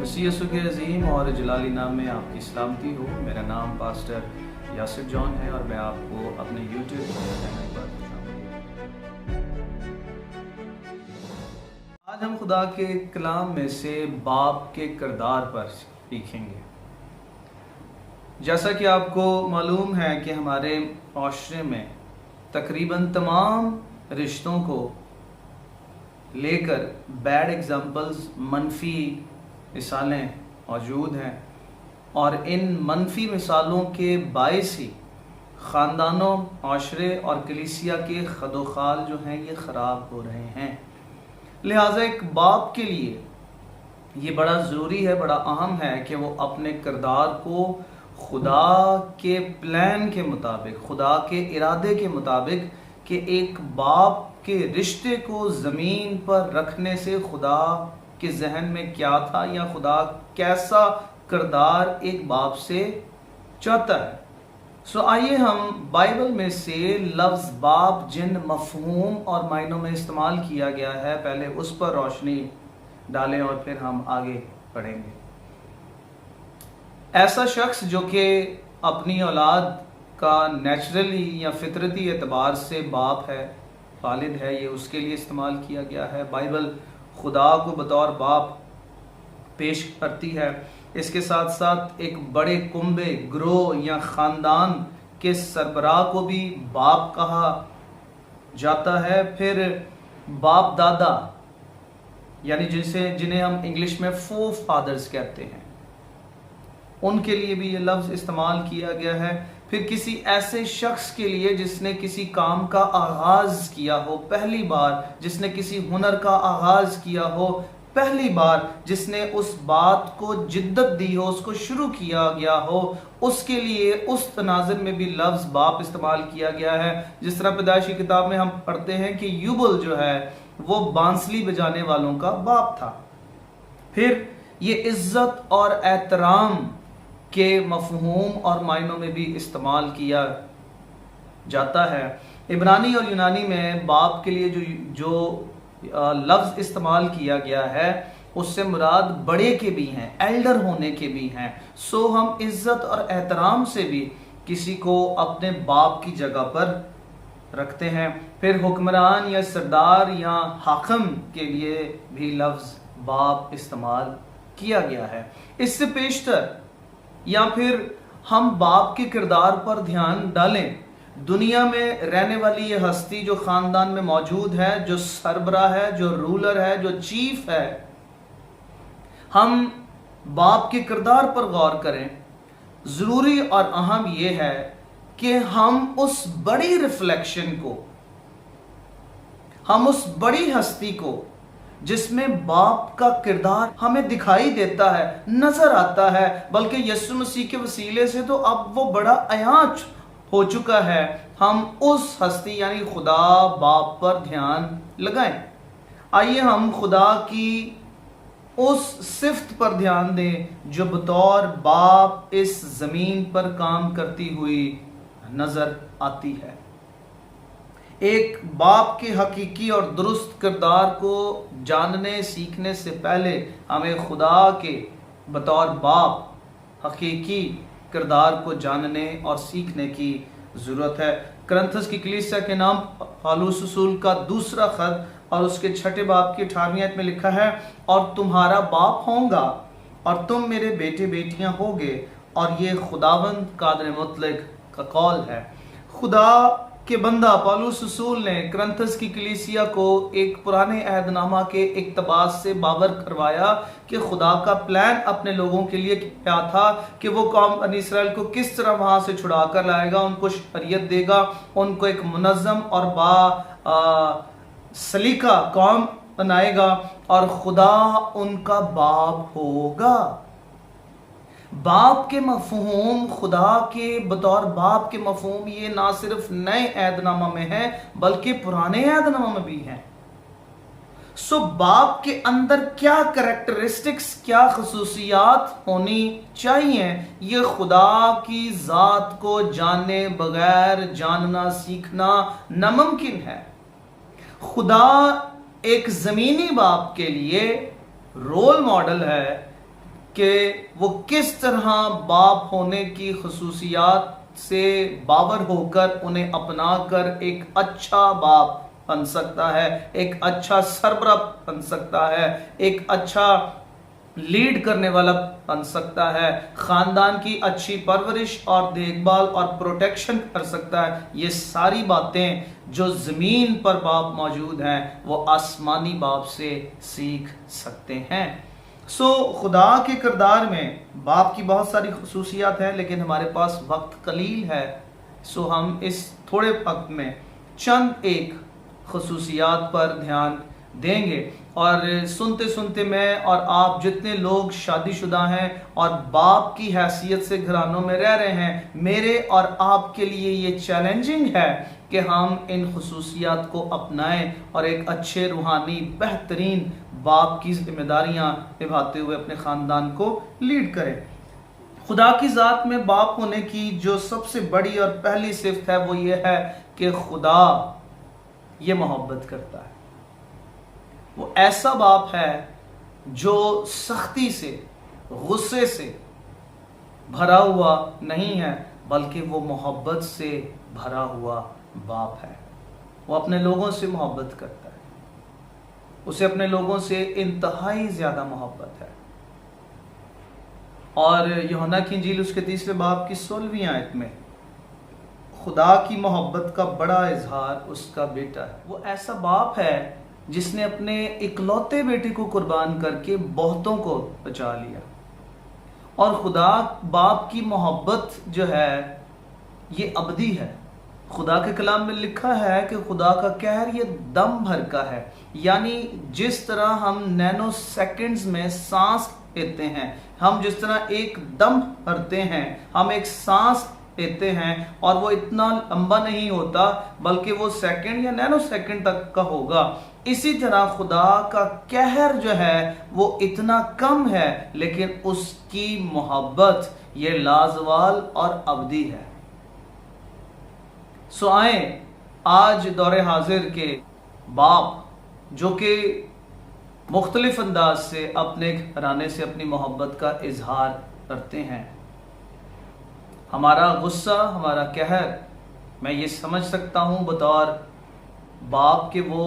مسیح یسوع کے عظیم اور جلالی نام میں آپ کی سلامتی ہو۔ میرا نام پاسٹر یاسر جان ہے اور میں آپ کو اپنے یوٹیوب چینل پر آج ہم خدا کے کلام میں سے باپ کے کردار پر سیکھیں گے۔ جیسا کہ آپ کو معلوم ہے کہ ہمارے معاشرے میں تقریباً تمام رشتوں کو لے کر بیڈ ایگزامپلز، منفی مثالیں موجود ہیں، اور ان منفی مثالوں کے باعث ہی خاندانوں، معاشرے اور کلیسیا کے خد و خال جو ہیں یہ خراب ہو رہے ہیں۔ لہٰذا ایک باپ کے لیے یہ بڑا ضروری ہے، بڑا اہم ہے کہ وہ اپنے کردار کو خدا کے پلان کے مطابق، خدا کے ارادے کے مطابق، کہ ایک باپ کے رشتے کو زمین پر رکھنے سے خدا کے ذہن میں کیا تھا، یا خدا کیسا کردار ایک باپ سے چاہتا ہے۔ آئیے ہم بائبل میں سے لفظ باپ جن مفہوم اور معنوں میں استعمال کیا گیا ہے پہلے اس پر روشنی ڈالیں اور پھر ہم آگے پڑھیں گے۔ ایسا شخص جو کہ اپنی اولاد کا نیچرلی یا فطرتی اعتبار سے باپ ہے، والد ہے، یہ اس کے لیے استعمال کیا گیا ہے۔ بائبل خدا کو بطور باپ پیش کرتی ہے۔ اس کے ساتھ ساتھ ایک بڑے کنبے، گروہ یا خاندان کے سربراہ کو بھی باپ کہا جاتا ہے۔ پھر باپ دادا، یعنی جنہیں ہم انگلش میں فور فادرز کہتے ہیں، ان کے لیے بھی یہ لفظ استعمال کیا گیا ہے۔ پھر کسی ایسے شخص کے لیے جس نے کسی کام کا آغاز کیا ہو پہلی بار، جس نے کسی ہنر کا آغاز کیا ہو پہلی بار، جس نے اس بات کو جدت دی ہو، اس کو شروع کیا گیا ہو، اس کے لیے اس تناظر میں بھی لفظ باپ استعمال کیا گیا ہے۔ جس طرح پیدائش کی کتاب میں ہم پڑھتے ہیں کہ یوبل جو ہے وہ بانسلی بجانے والوں کا باپ تھا۔ پھر یہ عزت اور احترام کے مفہوم اور معنوں میں بھی استعمال کیا جاتا ہے۔ عبرانی اور یونانی میں باپ کے لیے جو لفظ استعمال کیا گیا ہے اس سے مراد بڑے کے بھی ہیں، ایلڈر ہونے کے بھی ہیں۔ ہم عزت اور احترام سے بھی کسی کو اپنے باپ کی جگہ پر رکھتے ہیں۔ پھر حکمران یا سردار یا حاکم کے لیے بھی لفظ باپ استعمال کیا گیا ہے۔ اس سے پیشتر یا پھر ہم باپ کے کردار پر دھیان ڈالیں۔ دنیا میں رہنے والی یہ ہستی جو خاندان میں موجود ہے، جو سربراہ ہے، جو رولر ہے، جو چیف ہے، ہم باپ کے کردار پر غور کریں۔ ضروری اور اہم یہ ہے کہ ہم اس بڑی ریفلیکشن کو، ہم اس بڑی ہستی کو جس میں باپ کا کردار ہمیں دکھائی دیتا ہے، نظر آتا ہے، بلکہ یسوع مسیح کے وسیلے سے تو اب وہ بڑا عیاں ہو چکا ہے، ہم اس ہستی یعنی خدا باپ پر دھیان لگائیں۔ آئیے ہم خدا کی اس صفت پر دھیان دیں جو بطور باپ اس زمین پر کام کرتی ہوئی نظر آتی ہے۔ ایک باپ کے حقیقی اور درست کردار کو جاننے سیکھنے سے پہلے ہمیں خدا کے بطور باپ حقیقی کردار کو جاننے اور سیکھنے کی ضرورت ہے۔ کرنتھس کی کلیسیا کے نام پالوس رسول کا دوسرا خط اور اس کے 6 باب کی 18ویں آیت میں لکھا ہے، اور تمہارا باپ ہوں گا اور تم میرے بیٹے بیٹیاں ہوگے، اور یہ خداوند قادر مطلق کا قول ہے۔ خدا کہ بندہ پالوس رسول نے کرنتھس کی کلیسیا کو ایک پرانے عہد نامہ کے اقتباس سے باور کروایا کہ خدا کا پلان اپنے لوگوں کے لیے کیا تھا، کہ وہ قوم بنی اسرائیل کو کس طرح وہاں سے چھڑا کر لائے گا، ان کو شریعت دے گا، ان کو ایک منظم اور سلیقہ قوم بنائے گا، اور خدا ان کا باپ ہوگا۔ باپ کے مفہوم، خدا کے بطور باپ کے مفہوم، یہ نہ صرف نئے عہد نامہ میں ہے بلکہ پرانے عہد نامہ میں بھی ہے۔ باپ کے اندر کیا کریکٹرسٹکس، کیا خصوصیات ہونی چاہیے، یہ خدا کی ذات کو جانے بغیر جاننا سیکھنا ناممکن ہے۔ خدا ایک زمینی باپ کے لیے رول ماڈل ہے، कि वो किस तरह बाप होने की खसूसियात से बावर होकर उन्हें अपना कर एक अच्छा बाप बन सकता है, एक अच्छा सरबरा बन सकता है, एक अच्छा लीड करने वाला बन सकता है, खानदान की अच्छी परवरिश और देखभाल और प्रोटेक्शन कर सकता है। ये सारी बातें जो ज़मीन पर बाप मौजूद हैं वो आसमानी बाप से सीख सकते हैं। खुदा के किरदार में बाप की बहुत सारी खसूसियात हैं, लेकिन हमारे पास वक्त कलील है। हम इस थोड़े वक्त में चंद एक खसूसियात पर ध्यान देंगे। और सुनते सुनते मैं और आप जितने लोग शादीशुदा हैं और बाप की हैसियत से घरानों में रह रहे हैं, मेरे और आपके लिए ये चैलेंजिंग है कि हम इन खसूसियात को अपनाएं और एक अच्छे रूहानी बेहतरीन बाप की जिम्मेदारियां निभाते हुए अपने ख़ानदान को लीड करें। खुदा की ज़ात में बाप होने की जो सबसे बड़ी और पहली सिफ्त है वो ये है कि खुदा ये मोहब्बत करता है। वो ऐसा बाप है जो सख्ती से, गुस्से से भरा हुआ नहीं है, बल्कि वो मोहब्बत से भरा हुआ बाप है। वो अपने लोगों से मोहब्बत करता है, उसे अपने लोगों से इंतहाई ज़्यादा मोहब्बत है। और यूहन्ना की इंजील उसके 3 बाब की 16वीं आयत में खुदा की मोहब्बत का बड़ा इजहार उसका बेटा है। वो ऐसा बाप है जिसने अपने इकलौते बेटे को कुर्बान करके बहुतों को बचा लिया। और खुदा बाप की मोहब्बत जो है ये अबदी है। खुदा के कलाम में लिखा है कि खुदा का कहर ये दम भर का है, यानी जिस तरह हम नैनो सेकंड्स में सांस लेते हैं, हम जिस तरह एक दम भरते हैं, हम एक सांस लेते हैं और वो इतना लंबा नहीं होता बल्कि वो सेकंड या नैनो सेकंड तक का होगा। इसी तरह खुदा का कहर जो है वो इतना कम है, लेकिन उसकी मोहब्बत ये लाजवाल और अबदी है। आए आज दौरे हाजिर के बाप जो कि मुख्तलिफ अंदाज से अपने घराने से अपनी मोहब्बत का इजहार करते हैं। हमारा गुस्सा, हमारा कहर, मैं ये समझ सकता हूँ बतौर बाप के वो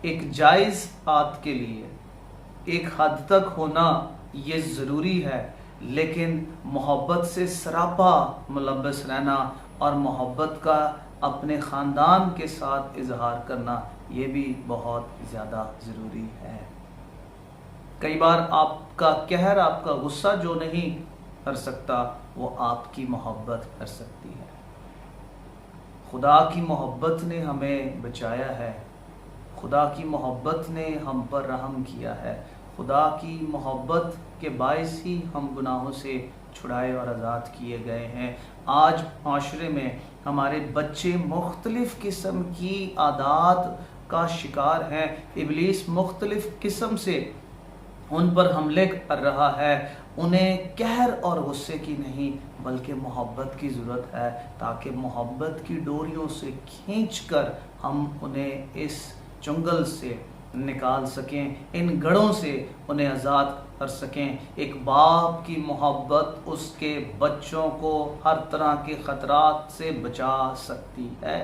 एक जायज़ बात के लिए एक हद तक होना ये ज़रूरी है, लेकिन मोहब्बत से सरापा मुलव्वस रहना और मोहब्बत का अपने ख़ानदान के साथ इजहार करना ये भी बहुत ज़्यादा ज़रूरी है। कई बार आपका कहर, आपका गुस्सा जो नहीं कर सकता वो आपकी मोहब्बत कर सकती है। खुदा की मोहब्बत ने हमें बचाया है, खुदा की मोहब्बत ने हम पर रहम किया है, खुदा की मोहब्बत के बायस ही हम गुनाहों से छुड़ाए और आज़ाद किए गए हैं। आज माशरे में हमारे बच्चे मुख्तलिफ़ किस्म की आदात का शिकार हैं। इब्लीस मुख्तलिफ़ किस्म से उन पर हमले कर रहा है। उन्हें कहर और गुस्से की नहीं बल्कि मोहब्बत की ज़रूरत है, ताकि मोहब्बत की डोरियों से खींचकर हम उन्हें इस चुंगल से निकाल सकें, इन गढ़ों से उन्हें आज़ाद कर सकें। एक बाप की मोहब्बत उसके बच्चों को हर तरह के ख़तरात से बचा सकती है।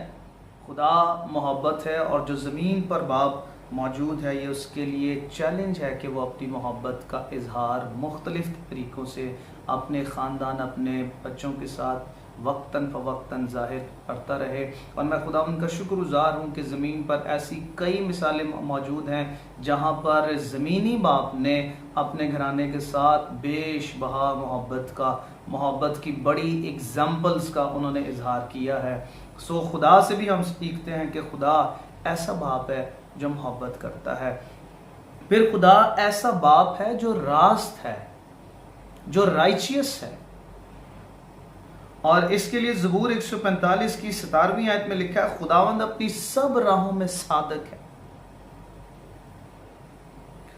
खुदा मोहब्बत है और जो ज़मीन पर बाप मौजूद है ये उसके लिए चैलेंज है कि वो अपनी मोहब्बत का इजहार मुख्तलिफ़ तरीक़ों से अपने ख़ानदान, अपने बच्चों के साथ वक्तन फ़वक्तन ज़ाहिर करता रहे। और मैं खुदा उनका शुक्रगुज़ार हूँ कि ज़मीन पर ऐसी कई मिसालें मौजूद हैं जहाँ पर ज़मीनी बाप ने अपने घराने के साथ बेशबहा मोहब्बत की बड़ी एग्जाम्पल्स का उन्होंने इजहार किया है। खुदा से भी हम सीखते हैं कि खुदा ऐसा बाप है जो मोहब्बत करता है। फिर खुदा ऐसा बाप है जो रास्त है, जो राइचियस है। और इसके लिए ज़बूर 145 की 17वीं आयत में लिखा है, खुदावंद अपनी सब राहों में सादक है।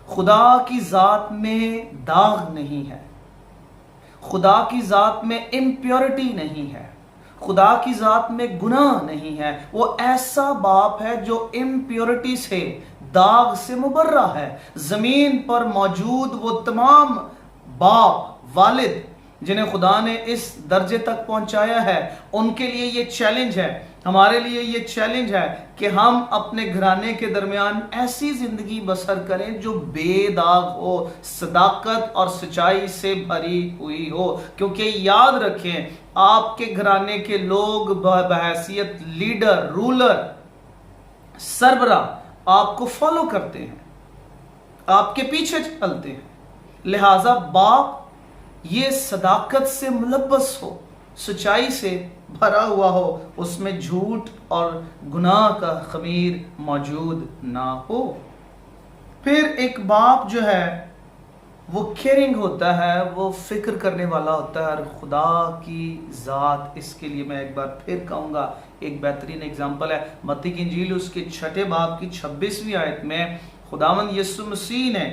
खुदा की ज़ात में दाग नहीं है, खुदा की ज़ात में इम्प्योरिटी नहीं है, खुदा की ज़ात में गुनाह नहीं है। वो ऐसा बाप है जो इम्प्योरिटी से, दाग से मुबर्रा है। ज़मीन पर मौजूद वो तमाम बाप, वालिद जिन्हें खुदा ने इस दर्जे तक पहुंचाया है, उनके लिए ये चैलेंज है, हमारे लिए ये चैलेंज है कि हम अपने घराने के दरमियान ऐसी जिंदगी बसर करें जो बेदाग हो, सदाकत और सच्चाई से भरी हुई हो। क्योंकि याद रखें, आपके घराने के लोग बहैसियत लीडर, रूलर, सरबरा आपको फॉलो करते हैं, आपके पीछे चलते हैं। लिहाजा बाप ये सदाकत से मुलब्बस हो, सच्चाई से भरा हुआ हो, उसमें झूठ और गुनाह का खमीर मौजूद ना हो। फिर एक बाप जो है वो केयरिंग होता है, वो फिक्र करने वाला होता है, और खुदा की ज़ात, इसके लिए मैं एक बार फिर कहूँगा, एक बेहतरीन एग्जाम्पल है मत्ती की इंजील उसके 6 बाब की 26वीं आयत में खुदावंद यीशु मसीह ने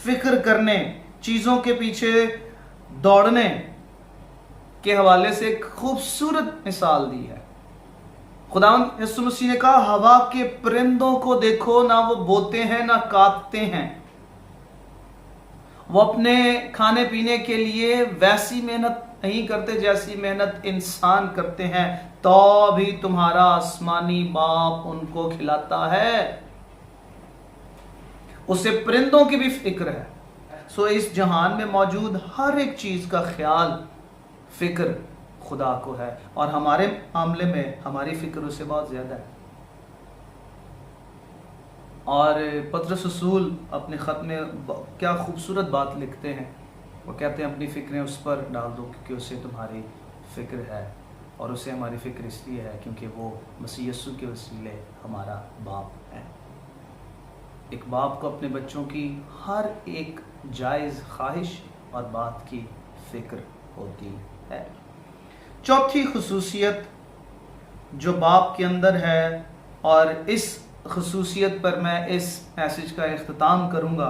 फिक्र करने, चीज़ों के पीछे दौड़ने के हवाले से एक खूबसूरत मिसाल दी है। खुदावंद यीशु मसीह ने कहा, हवा के परिंदों को देखो, ना वो बोते हैं ना काटते हैं, वो अपने खाने पीने के लिए वैसी मेहनत नहीं करते जैसी मेहनत इंसान करते हैं, तो भी तुम्हारा आसमानी बाप उनको खिलाता है। उसे परिंदों की भी फिक्र है। सो इस जहान में मौजूद हर एक चीज का ख्याल, फिक्र खुदा को है, और हमारे मामले में हमारी फिक्र उससे बहुत ज्यादा है। और पतरस रसूल अपने खत में क्या खूबसूरत बात लिखते हैं, वो कहते हैं अपनी फिक्रें उस पर डाल दो क्योंकि उसे तुम्हारी फिक्र है, और उसे हमारी फिक्र इसलिए है क्योंकि वो मसीह यीशु के वसीले हमारा बाप है। एक बाप को अपने बच्चों की हर एक जायज़ ख्वाहिश और बात की फिक्र होती है। चौथी खुसूसियत जो बाप के अंदर है, और इस खुसूसियत पर मैं इस मैसेज का इख्तिताम करूंगा,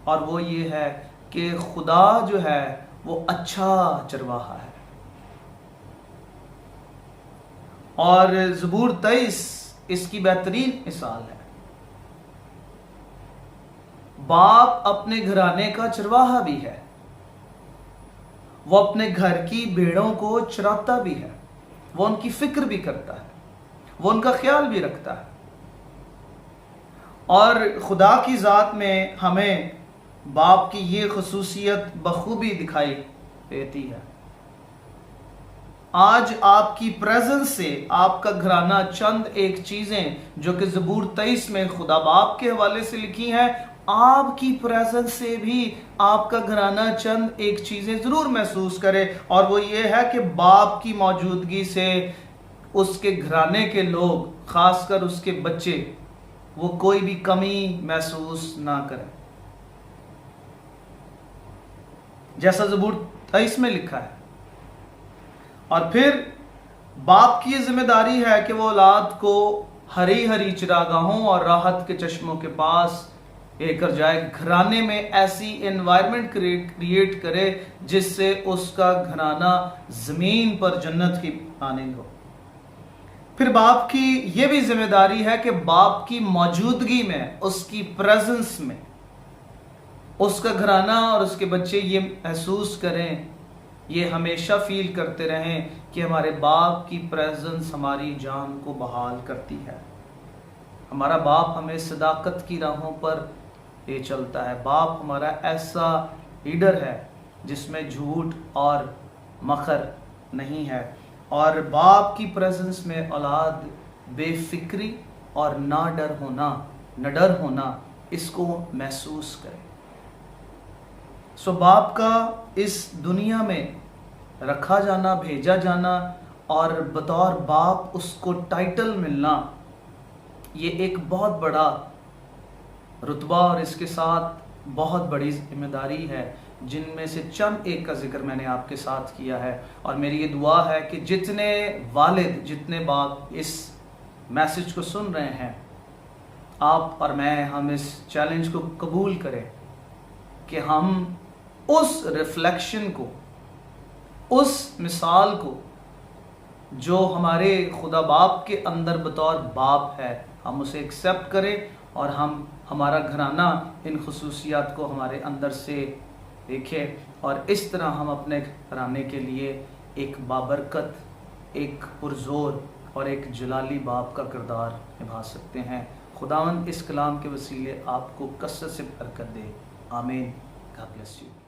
और वो ये है कि खुदा जो है वो अच्छा चरवाहा है। और ज़बूर 23 इसकी बेहतरीन मिसाल है। बाप अपने घराने का चरवाहा भी है, वो अपने घर की भेड़ों को चराता भी है, वो उनकी फिक्र भी करता है, वो उनका ख्याल भी रखता है। और खुदा की ज़ात में हमें बाप की ये खुसूसियत बखूबी दिखाई देती है। आज आपकी प्रेजेंस से आपका घराना चंद एक चीज़ें जो कि ज़बूर 23 में खुदा बाप के हवाले से लिखी हैं, आपकी प्रेजेंस से भी आपका घराना चंद एक चीज़ें ज़रूर महसूस करे, और वो ये है कि बाप की मौजूदगी से उसके घराने के लोग, ख़ासकर उसके बच्चे, वो कोई भी कमी महसूस ना करें, जैसा ज़बूर 23 में लिखा है। और फिर बाप की ये जिम्मेदारी है कि वो औलाद को हरी हरी चरागाहों और राहत के चश्मों के पास लेकर जाए, घराने में ऐसी एनवायरनमेंट क्रिएट करे जिससे उसका घराना ज़मीन पर जन्नत की मानिंद हो। फिर बाप की ये भी जिम्मेदारी है कि बाप की मौजूदगी में, उसकी प्रेजेंस में, उसका घराना और उसके बच्चे ये महसूस करें, ये हमेशा फील करते रहें कि हमारे बाप की प्रेजेंस हमारी जान को बहाल करती है। हमारा बाप हमें सदाकत की राहों पर ले चलता है। बाप हमारा ऐसा लीडर है जिसमें झूठ और मकर नहीं है, और बाप की प्रेजेंस में औलाद बेफिक्री और नडर होना इसको महसूस करे। सो बाप का इस दुनिया में रखा जाना, भेजा जाना, और बतौर बाप उसको टाइटल मिलना, ये एक बहुत बड़ा रुतबा और इसके साथ बहुत बड़ी जिम्मेदारी है, जिनमें से चंद एक का जिक्र मैंने आपके साथ किया है। और मेरी ये दुआ है कि जितने वालिद, जितने बाप इस मैसेज को सुन रहे हैं, आप और मैं, हम इस चैलेंज को कबूल करें कि हम उस रिफ्लेक्शन को, उस मिसाल को जो हमारे खुदा बाप के अंदर बतौर बाप है, हम उसे एक्सेप्ट करें, और हम हमारा घराना इन खुसूसियात को हमारे अंदर से دیکھیں، اور اس طرح ہم اپنے گھرانے کے لیے ایک بابرکت، ایک پرزور اور ایک جلالی باپ کا کردار نبھا سکتے ہیں۔ خداوند اس کلام کے وسیلے آپ کو کثرت سے برکت دے، آمین۔ God bless you.